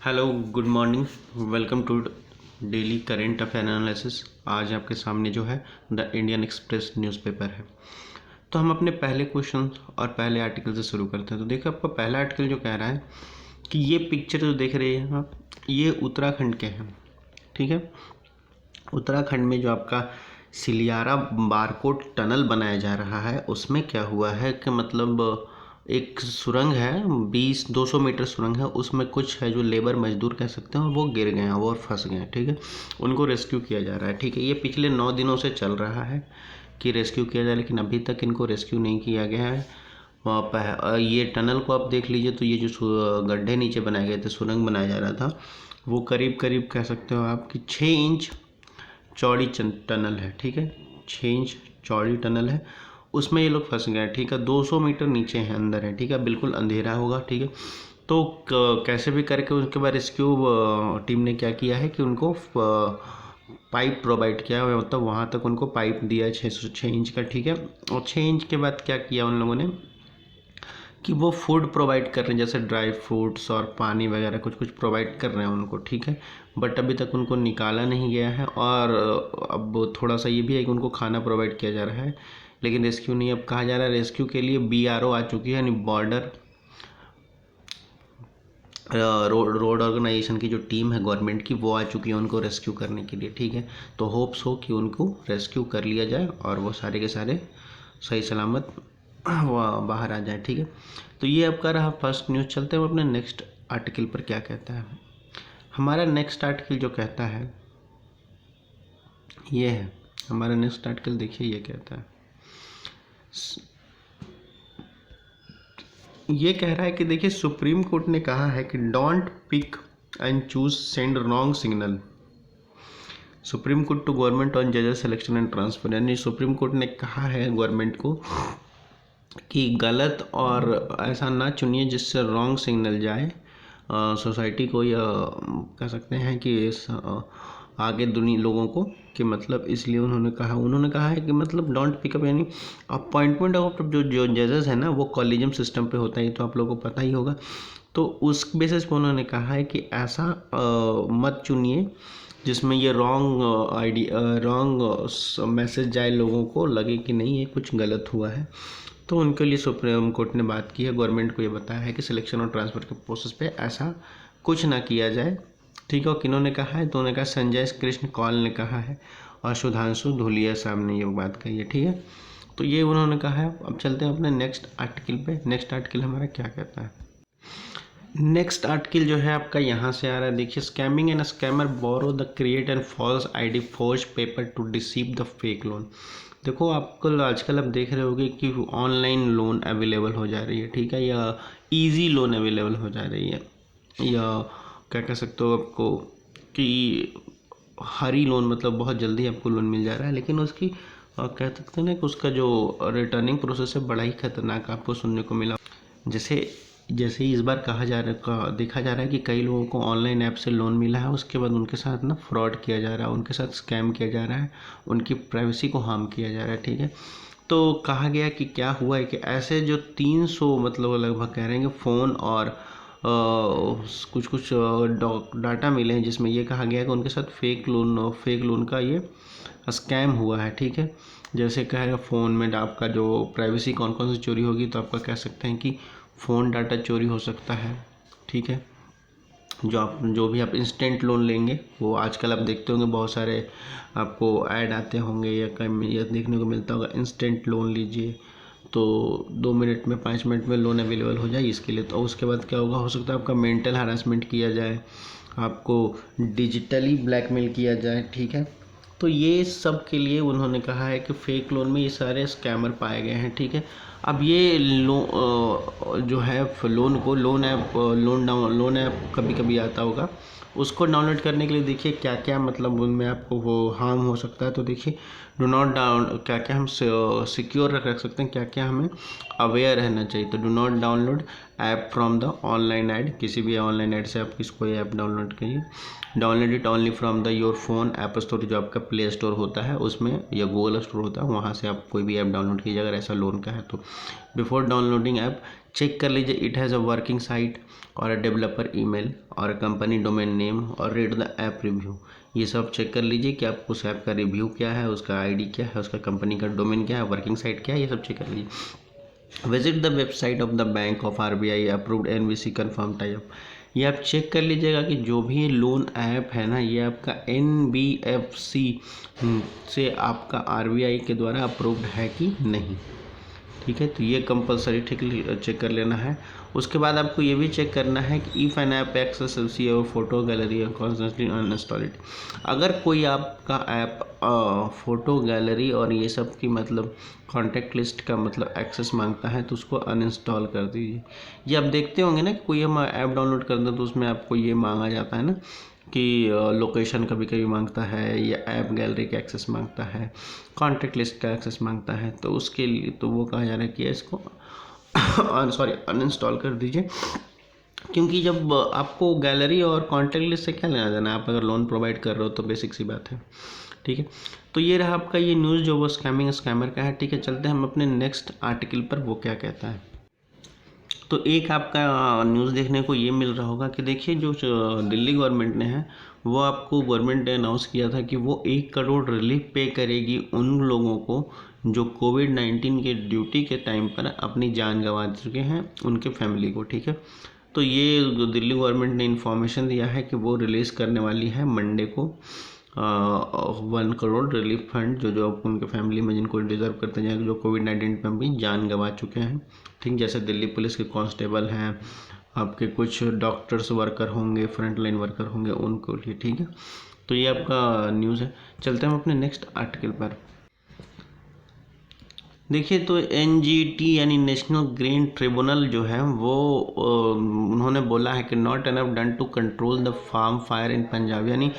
Hello, good morning. Welcome to daily current affair analysis. आज आपके सामने जो है द इंडियन एक्सप्रेस न्यूज़पेपर है। तो हम अपने पहले क्वेश्चन और पहले आर्टिकल से शुरू करते हैं। तो देखो, आपका पहला आर्टिकल जो कह रहा है कि ये पिक्चर जो देख रहे हैं आप, ये उत्तराखंड के हैं। ठीक है, उत्तराखंड में जो आपका सिलियारा बारकोट टनल बनाया जा रहा है, उसमें क्या हुआ है कि मतलब एक सुरंग है, 200 मीटर सुरंग है, उसमें कुछ है जो लेबर मजदूर कह सकते हैं, वो गिर गए हैं और फंस गए हैं। ठीक है, उनको रेस्क्यू किया जा रहा है। ठीक है, ये पिछले 9 दिनों से चल रहा है कि रेस्क्यू किया जाए, लेकिन अभी तक इनको रेस्क्यू नहीं किया गया है। ये टनल को आप देख लीजिए, तो ये जो गड्ढे नीचे बनाए गए थे, सुरंग बनाया जा रहा था, वो करीब करीब कह सकते हो आप कि 6 इंच चौड़ी टनल है। ठीक है, 6 इंच चौड़ी टनल है, उसमें ये लोग फंस गए। ठीक है, 200 मीटर नीचे है, अंदर है। ठीक है, बिल्कुल अंधेरा होगा। ठीक है, तो कैसे भी करके उसके बाद रेस्क्यू टीम ने क्या किया है कि उनको पाइप प्रोवाइड किया है, मतलब वहाँ तक उनको पाइप दिया है 6 इंच का। ठीक है, और 6 इंच के बाद क्या किया उन लोगों ने कि वो फूड प्रोवाइड कर रहे हैं, जैसे ड्राई फ्रूट्स और पानी वगैरह कुछ कुछ प्रोवाइड कर रहे हैं उनको। ठीक है, बट अभी तक उनको निकाला नहीं गया है। और अब थोड़ा सा ये भी है कि उनको खाना प्रोवाइड किया जा रहा है, लेकिन रेस्क्यू नहीं। अब कहा जा रहा है रेस्क्यू के लिए BRO आ चुकी है, यानी बॉर्डर रोड ऑर्गेनाइजेशन की जो टीम है गवर्नमेंट की, वो आ चुकी है उनको रेस्क्यू करने के लिए। ठीक है, तो होप्स हो कि उनको रेस्क्यू कर लिया जाए और वो सारे के सारे सही सलामत वो बाहर आ जाए। ठीक है, तो ये आपका रहा फर्स्ट न्यूज़। चलते हैं अपने नेक्स्ट आर्टिकल पर। क्या कहता है हमारा नेक्स्ट आर्टिकल? जो कहता है ये है हमारा नेक्स्ट आर्टिकल। देखिए ये कहता है, ये कह रहा है कि देखिए, सुप्रीम कोर्ट ने कहा है कि don't pick and choose send wrong signal. Supreme Court to government on जजेस सिलेक्शन एंड ट्रांसफर, यानी सुप्रीम कोर्ट ने कहा है गवर्नमेंट को कि गलत और ऐसा ना चुनिए जिससे रॉन्ग सिग्नल जाए सोसाइटी को, या कह सकते हैं कि आगे दुनिया लोगों को, कि मतलब इसलिए उन्होंने कहा है कि मतलब डोंट पिकअप, यानी अपॉइंटमेंट ऑफ जो जजेस है ना, वो कॉलेजियम सिस्टम पे होता है, तो आप लोगों को पता ही होगा। तो उस बेसिस पे उन्होंने कहा है कि ऐसा मत चुनिए जिसमें ये रॉन्ग मैसेज जाए, लोगों को लगे कि नहीं ये कुछ गलत हुआ है। तो उनके लिए सुप्रीम कोर्ट ने बात की है, गवर्नमेंट को ये बताया है कि सिलेक्शन और ट्रांसफ़र के प्रोसेस पे ऐसा कुछ ना किया जाए। ठीक है, और किन्होंने कहा है? तो उन्होंने कहा संजय कृष्ण कौल ने कहा है और सुधांशु धूलिया साहब ने ये बात कही है। ठीक है, तो ये उन्होंने कहा है। अब चलते हैं अपने नेक्स्ट आर्टिकल पे। नेक्स्ट आर्टिकल हमारा क्या कहता है? नेक्स्ट आर्टिकल जो है आपका यहाँ से आ रहा है। देखिए, scamming and scammer borrow the create and false ID forge paper to deceive the fake loan. देखो, आपको आजकल आप देख रहे होगे कि ऑनलाइन लोन अवेलेबल हो जा रही है। ठीक है, या इजी लोन अवेलेबल हो जा रही है, या क्या कह सकते हो आपको कि हरी लोन, मतलब बहुत जल्दी आपको लोन मिल जा रहा है, लेकिन उसकी कह सकते हैं ना कि उसका जो रिटर्निंग प्रोसेस है बड़ा ही खतरनाक आपको सुनने को मिला। जैसे जैसे ही इस बार देखा जा रहा है कि कई लोगों को ऑनलाइन ऐप से लोन मिला है, उसके बाद उनके साथ ना फ्रॉड किया जा रहा है, उनके साथ स्कैम किया जा रहा है, उनकी प्राइवेसी को हार्म किया जा रहा है। ठीक है, तो कहा गया कि क्या हुआ है कि ऐसे जो 300 मतलब लगभग कह रहे हैं कि फ़ोन और कुछ कुछ डाटा मिले हैं, जिसमें ये कहा गया है कि उनके साथ फेक लोन का ये स्कैम हुआ है। ठीक है, जैसे कह रहे हैं फ़ोन में आपका जो प्राइवेसी कौन कौन सी चोरी होगी, तो आपका कह सकते हैं कि फ़ोन डाटा चोरी हो सकता है। ठीक है, जो भी आप इंस्टेंट लोन लेंगे, वो आजकल आप देखते होंगे बहुत सारे आपको ऐड आते होंगे, या कहीं या देखने को मिलता होगा, इंस्टेंट लोन लीजिए तो 2 मिनट में 5 मिनट में लोन अवेलेबल हो जाए इसके लिए। तो उसके बाद क्या होगा, हो सकता है आपका मेंटल हरासमेंट किया जाए, आपको डिजिटली ब्लैकमेल किया जाए। ठीक है, तो ये सब के लिए उन्होंने कहा है कि फेक लोन में ये सारे स्कैमर पाए गए हैं। ठीक है, अब ये जो है लोन ऐप कभी कभी आता होगा, उसको डाउनलोड करने के लिए देखिए क्या क्या मतलब उनमें आपको वो हार्म हो सकता है। तो देखिए, डो नॉट डाउन क्या क्या हम सिक्योर रख सकते हैं, क्या क्या हमें अवेयर रहना चाहिए। तो do not download app from the online add, किसी भी ऑनलाइन ऐड से आप किसको ये ऐप डाउनलोड करिए। Download it only from the your phone app store, जो आपका प्ले स्टोर होता है उसमें या गूगल स्टोर होता है, वहाँ से आप कोई भी ऐप डाउनलोड कीजिए अगर ऐसा लोन का है तो। बिफोर डाउनलोडिंग ऐप चेक कर लीजिए it has a working site और अ डेवलपर ईमेल और अ कंपनी डोमेन नेम और रीड द ऐप रिव्यू। ये सब चेक कर लीजिए कि आप उस ऐप का रिव्यू क्या है, उसका आईडी क्या है, उसका कंपनी का डोमेन क्या है, वर्किंग साइट क्या है, ये सब चेक कर लीजिए। Visit the website of the bank of RBI approved NBC confirm type. ये आप चेक कर लीजिएगा कि जो भी लोन ऐप है ना, ये आपका एनबीएफसी से आपका आरबीआई के द्वारा अप्रूव्ड है कि नहीं। ठीक है, तो ये कंपलसरी ठीक चेक कर लेना है। उसके बाद आपको ये भी चेक करना है कि if an app access your photo gallery और कॉन्स्टेंटली अनइंस्टॉल इट। अगर कोई आपका ऐप फ़ोटो गैलरी और ये सब की मतलब कॉन्टैक्ट लिस्ट का मतलब एक्सेस मांगता है तो उसको अनइंस्टॉल कर दीजिए। ये आप देखते होंगे ना कि कोई हम ऐप डाउनलोड करते हैं तो उसमें आपको ये मांगा जाता है ना कि लोकेशन कभी कभी मांगता है, या ऐप गैलरी का एक्सेस मांगता है, कॉन्टैक्ट लिस्ट का एक्सेस मांगता है, तो उसके लिए तो वो कहा जा रहा है कि इसको सॉरी अनइंस्टॉल कर दीजिए। क्योंकि जब आपको गैलरी और कॉन्टैक्ट लिस्ट से क्या लेना देना है, आप अगर लोन प्रोवाइड कर रहे हो तो बेसिक सी बात है। ठीक है, तो ये रहा आपका ये न्यूज़ जो वो स्कैमर का है। ठीक है, चलते हैं हम अपने नेक्स्ट आर्टिकल पर, वो क्या कहता है। तो एक आपका न्यूज़ देखने को ये मिल रहा होगा कि देखिए जो दिल्ली गवर्नमेंट ने है वो आपको गवर्नमेंट ने अनाउंस किया था कि वो 1 करोड़ रिलीफ पे करेगी उन लोगों को जो कोविड-19 के ड्यूटी के टाइम पर अपनी जान गंवा चुके हैं, उनके फैमिली को। ठीक है, तो ये दिल्ली गवर्नमेंट ने इन्फॉर्मेशन दिया है कि वो रिलीज़ करने वाली है मंडे को 1 करोड़ रिलीफ फंड जो उनके फैमिली में जिनको डिज़र्व करते हैं, जो कोविड-19 में भी जान गंवा चुके हैं। ठीक, जैसे दिल्ली पुलिस के कांस्टेबल हैं, आपके कुछ डॉक्टर्स वर्कर होंगे, फ्रंट लाइन वर्कर होंगे, उनको लिए। ठीक है, तो ये आपका न्यूज़ है। चलते हैं हम अपने नेक्स्ट आर्टिकल पर। देखिए, तो एनजीटी यानी नेशनल ग्रीन ट्रिब्यूनल जो है वो उन्होंने बोला है कि not enough done to control the farm fire in Punjab, यानी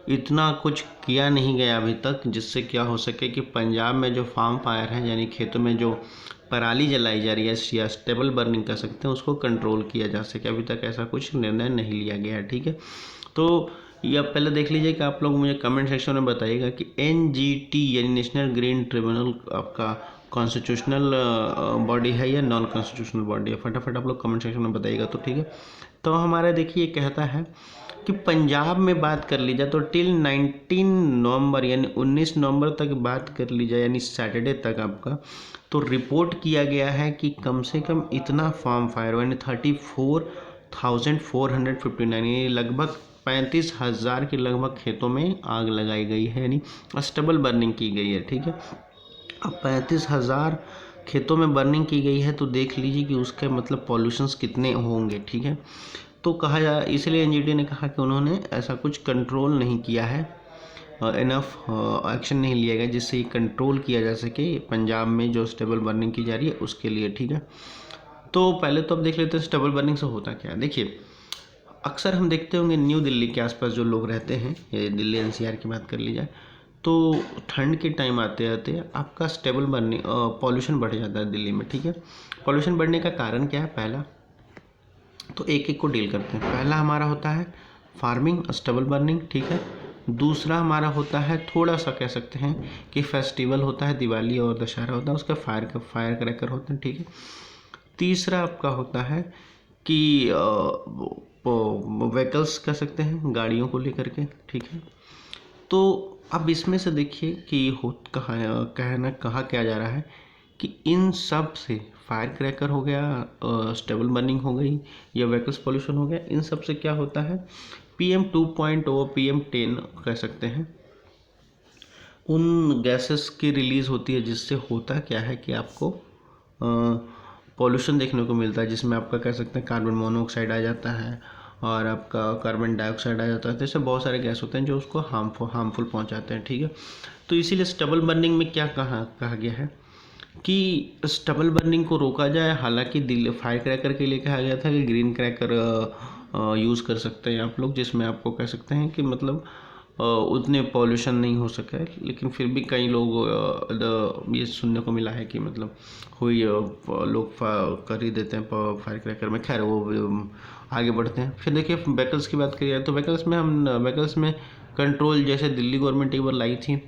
इतना कुछ किया नहीं गया अभी तक जिससे क्या हो सके कि पंजाब में जो फार्म फायर है यानी खेतों में जो पराली जलाई जा रही है या स्टेबल बर्निंग कर सकते हैं, उसको कंट्रोल किया जा सके। अभी तक ऐसा कुछ निर्णय नहीं लिया गया है। ठीक है, तो ये आप पहले देख लीजिए कि आप लोग मुझे कमेंट सेक्शन में बताइएगा कि एनजीटी यानी नेशनल ग्रीन ट्रिब्यूनल आपका कॉन्स्टिट्यूशनल बॉडी है या नॉन कॉन्स्टिट्यूशनल बॉडी है, फटाफट आप लोग कमेंट सेक्शन में बताइएगा। तो ठीक है, तो हमारा देखिए कहता है कि पंजाब में बात कर ली जाए तो टिल 19 नवंबर यानी 19 नवंबर तक बात कर ली जाए यानी सैटरडे तक आपका, तो रिपोर्ट किया गया है कि कम से कम इतना फार्म फायर यानी 34,459 यानी लगभग 35,000 के लगभग खेतों में आग लगाई गई है, यानी स्टेबल बर्निंग की गई है। ठीक है, अब 35,000 खेतों में बर्निंग की गई है तो देख लीजिए कि उसके मतलब पॉल्यूशंस कितने होंगे। ठीक है, तो कहा जा इसलिए एनजीटी ने कहा कि उन्होंने ऐसा कुछ कंट्रोल नहीं किया है, इनफ एक्शन नहीं लिया गया जिससे ये कंट्रोल किया जा सके पंजाब में जो स्टेबल बर्निंग की जा रही है उसके लिए। ठीक है, तो पहले तो अब देख लेते हैं स्टेबल बर्निंग से होता क्या है। देखिए, अक्सर हम देखते होंगे न्यू दिल्ली के आसपास जो लोग रहते हैं, ये दिल्ली एनसीआर की बात कर ली जाए तो ठंड के टाइम आते आते आपका स्टेबल बर्निंग पॉल्यूशन बढ़ जाता है दिल्ली में। ठीक है, पॉल्यूशन बढ़ने का कारण क्या है, पहला तो एक एक को डील करते हैं। पहला हमारा होता है फार्मिंग स्टेबल बर्निंग। ठीक है, दूसरा हमारा होता है थोड़ा सा कह सकते हैं कि फेस्टिवल होता है, दिवाली और दशहरा होता है, उसका फायर क्रैकर होते हैं। ठीक है, तीसरा आपका होता है कि व्हीकल्स कह सकते हैं, गाड़ियों को लेकर के। ठीक है, तो अब इसमें से देखिए कि कहा क्या जा रहा है कि इन सब से फायर क्रैकर हो गया, स्टेबल बर्निंग हो गई या व्हीकल्स पोल्यूशन हो गया, इन सब से क्या होता है PM 2.0 PM 10 कह सकते हैं, उन गैसेस की रिलीज़ होती है जिससे होता क्या है कि आपको पॉल्यूशन देखने को मिलता है, जिसमें आपका कह सकते हैं कार्बन मोनोऑक्साइड आ जाता है और आपका कार्बन डाइऑक्साइड आ जाता है। तो ऐसे बहुत सारे गैस होते हैं जो उसको हार्मफुल पहुंचाते हैं। ठीक है, तो इसीलिए स्टेबल बर्निंग में क्या कहा गया है कि स्टेबल बर्निंग को रोका जाए। हालांकि फायर क्रैकर के लिए कहा गया था कि ग्रीन क्रैकर यूज़ कर सकते हैं आप लोग, जिसमें आपको कह सकते हैं कि मतलब उतने पॉल्यूशन नहीं हो सका है, लेकिन फिर भी कई लोग ये सुनने को मिला है कि मतलब कोई लोग कर ही देते हैं फायर क्रैकर में। खैर वो आगे बढ़ते हैं। फिर देखिए व्हीकल्स की बात करिए तो व्हीकल्स में कंट्रोल जैसे दिल्ली गवर्नमेंट एक बार लाई थी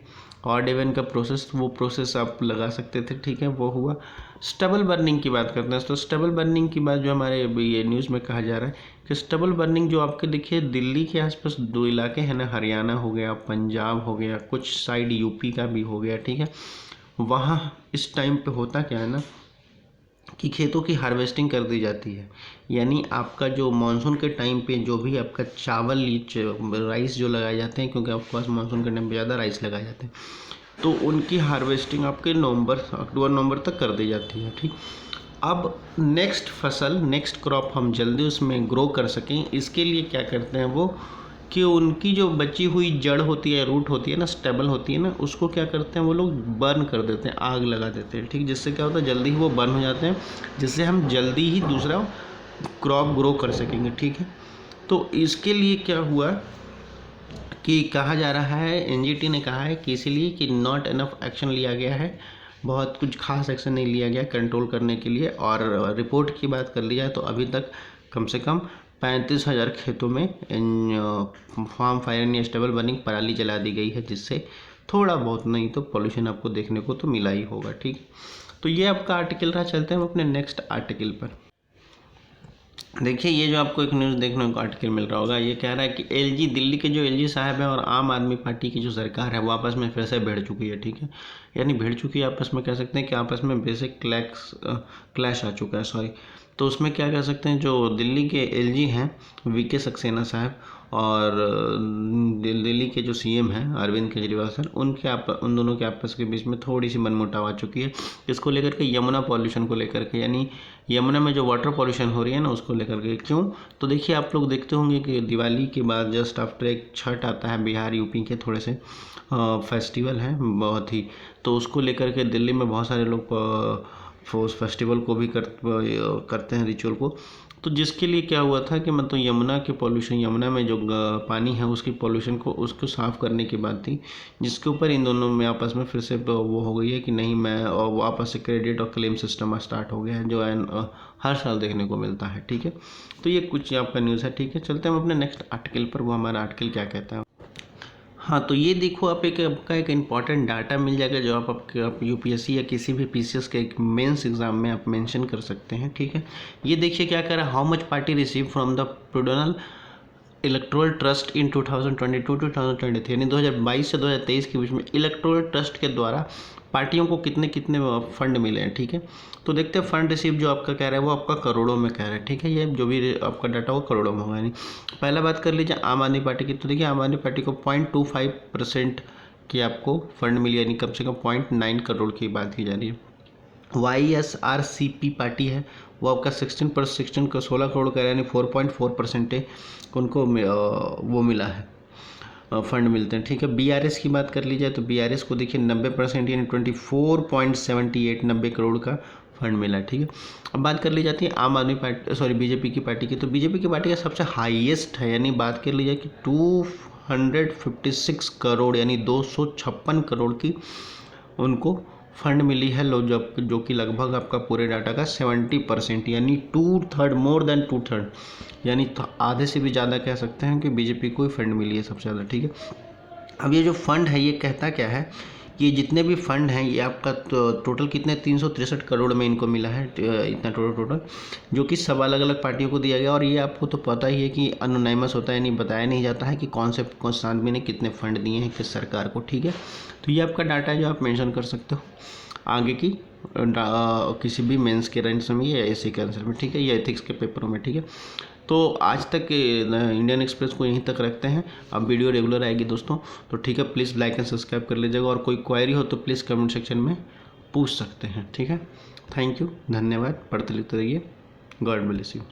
ऑड इवन का प्रोसेस, वो प्रोसेस आप लगा सकते थे, ठीक है, वो हुआ। स्टबल बर्निंग की बात करते हैं तो स्टबल बर्निंग की बात जो हमारे ये न्यूज़ में कहा जा रहा है कि स्टबल बर्निंग जो आपके देखिए दिल्ली के आसपास 2 इलाके हैं ना, हरियाणा हो गया, पंजाब हो गया, कुछ साइड यूपी का भी हो गया, ठीक है, वहाँ इस टाइम पे होता क्या है ना कि खेतों की हार्वेस्टिंग कर दी जाती है। यानी आपका जो मानसून के टाइम पे जो भी आपका चावल राइस जो लगाए जाते हैं, क्योंकि आपके पास मानसून के टाइम पे ज़्यादा राइस लगाए जाते हैं, तो उनकी हार्वेस्टिंग आपके अक्टूबर नवंबर तक कर दी जाती है, ठीक। अब नेक्स्ट क्रॉप हम जल्दी उसमें ग्रो कर सकें, इसके लिए क्या करते हैं वो कि उनकी जो बची हुई जड़ होती है, रूट होती है ना, स्टेबल होती है ना, उसको क्या करते हैं वो लोग बर्न कर देते हैं, आग लगा देते हैं, ठीक। जिससे क्या होता है जल्दी ही वो बर्न हो जाते हैं, जिससे हम जल्दी ही दूसरा क्रॉप ग्रो कर सकेंगे, ठीक है। तो इसके लिए क्या हुआ कि कहा जा रहा है, एनजीटी ने कहा है कि इसीलिए कि नॉट इनफ एक्शन लिया गया है, बहुत कुछ खास एक्शन नहीं लिया गया कंट्रोल करने के लिए। और रिपोर्ट की बात कर ली जाए तो अभी तक कम से कम 35,000 खेतों में फार्म फायर या स्टेबल बर्निंग पराली जला दी गई है, जिससे थोड़ा बहुत नहीं तो पॉल्यूशन आपको देखने को तो मिला ही होगा, ठीक। तो ये आपका आर्टिकल रहा। चलते हैं हम अपने नेक्स्ट आर्टिकल पर। देखिए ये जो आपको एक न्यूज़ देखने को आर्टिकल मिल रहा होगा, ये कह रहा है कि एलजी दिल्ली के जो एलजी साहब हैं और आम आदमी पार्टी की जो सरकार है वो आपस में फिर से भिड़ चुकी है, ठीक है। यानी भिड़ चुकी है आपस में, कह सकते हैं कि आपस में बेसिक क्लैश आ चुका है, सॉरी। तो उसमें क्या कह सकते हैं, जो दिल्ली के एलजी हैं वीके सक्सेना साहब और दिल्ली के जो सीएम हैं अरविंद केजरीवाल सर, उन दोनों के आपस के बीच में थोड़ी सी मनमुटाव आ चुकी है। इसको लेकर के यमुना पॉल्यूशन को लेकर के, यानी यमुना में जो वाटर पॉल्यूशन हो रही है ना उसको लेकर के। क्यों? तो देखिए आप लोग देखते होंगे कि दिवाली के बाद जस्ट आफ्टर एक छठ आता है, बिहार यूपी के थोड़े से फेस्टिवल हैं बहुत ही, तो उसको लेकर के दिल्ली में बहुत सारे लोग उस फेस्टिवल को भी करते हैं, रिचुअल को। तो जिसके लिए क्या हुआ था कि मतलब यमुना के पॉल्यूशन, यमुना में जो पानी है उसकी पॉल्यूशन को उसको साफ़ करने की बात थी, जिसके ऊपर इन दोनों में आपस में फिर से वो हो गई है कि नहीं मैं, और वो आपस से क्रेडिट और क्लेम सिस्टम स्टार्ट हो गया है, जो हर साल देखने को मिलता है, ठीक है। तो ये कुछ आपका न्यूज़ है, ठीक है। चलते हैं हम अपने नेक्स्ट आर्टिकल पर। वो हमारा आर्टिकल क्या कहता है। हाँ, तो ये देखो आप आपका एक इम्पॉर्टेंट डाटा मिल जाएगा जो आप यूपीएससी या किसी भी पीसीएस के एक मेंस एग्जाम में आप मेंशन कर सकते हैं, ठीक है। ये देखिए क्या कह रहा है, how much party receive from the prudent electoral trust in 2022 to 2023, यानी 2022 से 2023 के बीच में इलेक्टोरल ट्रस्ट के द्वारा पार्टियों को कितने कितने फंड मिले हैं, ठीक है। तो देखते हैं फंड रिसीव जो आपका कह रहा है वो आपका करोड़ों में कह रहा है, ठीक है। ये जो भी आपका डाटा होगा करोड़ों में होगा। यानी पहला बात कर लीजिए आम आदमी पार्टी की, तो देखिए आम आदमी पार्टी को 0.25% की आपको फंड मिली, यानी कम से कम 0.9 करोड़ की बात की जा रही है। YSRCP पार्टी है वो आपका 16 का 16 करोड़ का, यानी 4.4% उनको वो मिला है, फंड मिलते हैं, ठीक है। बीआरएस की बात कर ली जाए तो बीआरएस को देखिए 90% यानी 24.78 90 करोड़ का फंड मिला, ठीक है। अब बात कर ली जाती है आम आदमी पार्टी बीजेपी की पार्टी की, तो बीजेपी की पार्टी का सबसे हाईएस्ट है, यानी बात कर ली जाए कि 256 करोड़ यानी 256 करोड़ की उनको फंड मिली है, जो कि लगभग आपका पूरे डाटा का 70%, यानी 2/3, मोर देन 2/3, यानी आधे से भी ज़्यादा कह सकते हैं कि बीजेपी को ही फंड मिली है सबसे ज़्यादा, ठीक है। अब ये जो फंड है ये कहता क्या है, ये जितने भी फंड हैं ये आपका टोटल कितने 363 करोड़ में इनको मिला है, इतना टोटल जो कि सब अलग अलग पार्टियों को दिया गया। और ये आपको तो पता ही है कि अनोनाइमस होता है, यानी बताया नहीं जाता है कि कौन से आदमी ने कितने फंड दिए हैं किस सरकार को, ठीक है। तो ये आपका डाटा है जो आप मेंशन कर सकते हो आगे की किसी भी मेंस के आंसर में या एसए के आंसर में, ठीक है, या एथिक्स के पेपरों में, ठीक है। तो आज तक इंडियन एक्सप्रेस को यहीं तक रखते हैं। अब वीडियो रेगुलर आएगी दोस्तों, तो ठीक है, प्लीज़ लाइक एंड सब्सक्राइब कर लीजिएगा, और कोई क्वेरी हो तो प्लीज़ कमेंट सेक्शन में पूछ सकते हैं, ठीक है। थैंक यू, धन्यवाद, पढ़ते लिखते रहिए, गॉड ब्लेस यू।